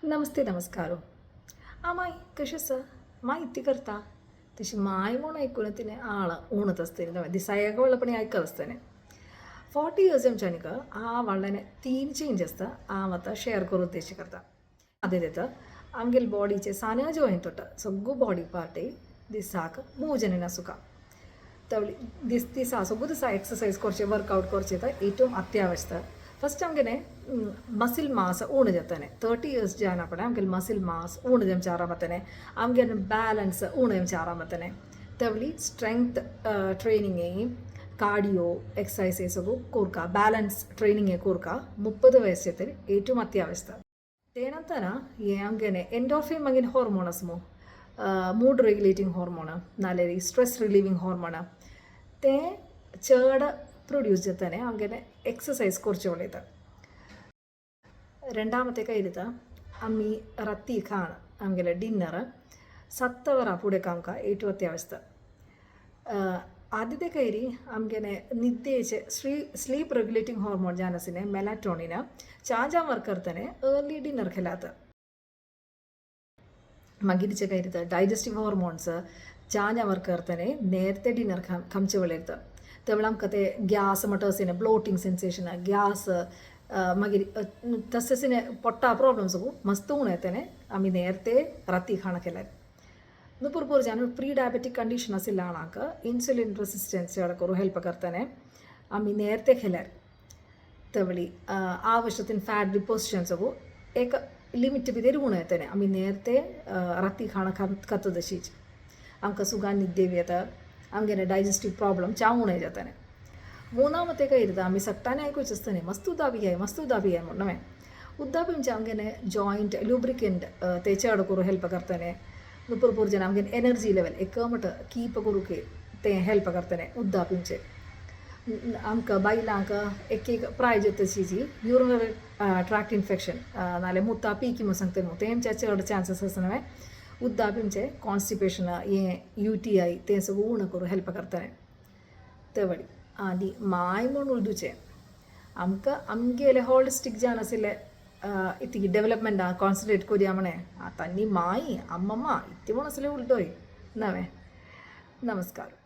नमस्ते नमस्कारो आमाय कशें आसा माय इत्ती करता तशी माय म्हूण आयकून तिणें आळ उणत आसतलें दिसायेक व्हडलेपणी आयकत आसतलें 40 years आमच्यानीक आ व्हडलें 3 चेंज आसता हांव आतां शेअर करूं उद्देश करता आदी दिता आमगेल बॉडीचे सान्या जॉयन तोट सगळो बॉडी पार्टी दिसाक मूव जायना सुका तवळी दिसा सगळो दिसा एक्सरसाइज करचें वर्कआउट करचें तर ഏറ്റവും അത്യാവശ്യം ഫസ്റ്റ് അങ്ങനെ മസിൽ മാസ് ഊണ് ചെത്തനെ 30 years ജാനപ്പടെ നമുക്ക് മസിൽ മാസ് ഊണ് ജം ചാറാമത്തനെ നമുക്ക് ബാലൻസ് ഊണ് ജം ചാറാമത്തനെ തവളി സ്ട്രെങ്ത് ട്രെയിനിങ് കാർഡിയോ എക്സസൈസസ് കൂർക്ക ബാലൻസ് ട്രെയിനിങ് കൂർക്ക 30 വയസ്സത്തിൽ ഏറ്റവും അത്യാവശ്യം തേനത്തന അങ്ങനെ എൻഡോർഫിൻ മങ്ങിൻ ഹോർമോണസ് മോ മൂഡ് റെഗുലേറ്റിംഗ് ഹോർമോൺ നാല് സ്ട്രെസ് റിലീവിങ് ഹോർമോൺ തേ ചേട പ്രൊഡ്യൂസ് ചെയ്തന്നെ അങ്ങനെ എക്സസൈസ് കുറച്ച് ഉള്ളത് രണ്ടാമത്തെ കയ്യിലത്ത അമ്മി റത്തി ഖാണ് അങ്ങനെ ഡിന്നർ സത്തവറ പുടെ കാങ്ക ഏറ്റവും അത്യാവശ്യം ആദ്യത്തെ കയറി അങ്ങനെ നിദ്ദേശ് സ്ലീപ്പ് റെഗുലേറ്റിംഗ് ഹോർമോൺ ജാനസിനെ മെലാറ്റോണിന് ചാഞ്ചാൻ വർക്കർത്തനെ ഏർലി ഡിന്നർ ഖിലാത്ത മകിരിച്ച കയറിത്ത ഡൈജസ്റ്റീവ് ഹോർമോൺസ് ചാഞ്ഞ വർക്കർത്തനെ നേരത്തെ ഡിന്നർ കമിച്ച് വളരുത്ത तेवळाम कते ग्यास मटर्सिने ब्लोटिंग सेन्सेशन ग्यास मागीर तसेसिने पोट्टा प्रॉब्लम्स मस्त उण येतने आमी नेरते राती खाणा केल्यार नुपूर जाण प्री डायबेटीक कंडिशन आशिल्ल्या जाणांक इन्सुलिन रेसिस्टन्स करूं हेल्प करताने आमी नेरते केल्यार तवळी आवश्यकतेन फॅट डिपोजिशन्स एक लिमिट भितर उण येतने आमी नेरते राती खाणा खातदशीच आमकां सुगान निद्दे येता आमगे डायजेस्टीव प्रॉब्लम चावणे जाताने മൂന്നാമത്തെ കയറുന്നത് ആമി സട്ടാനെ ആയിക്കൊച്ചാനെ മസ്ത് ഉദാപിയായി മുന്നമേ ഉദ്ദാപിച്ച് ആമगे ജോയിൻറ്റ് ലൂബ്രിക്കെंट तेचेड करूं हेल्प करताने नुपूर जन आमगे एनर्जी लेवल एकमट कीप करूं ते हेल्प करताने उद्दापिंचे आमकां बायलांक एक प्राय तशी यूरिनरी ट्रॅक्ट इन्फेक्शन नाले मुत्ता पीकी म्हणून सांगते न्हू तेंच्या चड चान्सेस आसनवे उद्दापिंचे कॉन्स्टिपेशन ये UTI ते सगळं उण करूं हेल्प करताने तेवळी आनी माय म्हूण उलदुचे आमकां आमगेले हॉलिस्टीक जान आशिल्ले इतकी डेवलपमेंटा कॉन्सन्ट्रेट करुया म्हणे आतां न्ही माई अम्मम्मा इतली म्हूण आसले उलटोय नवे नमस्कार.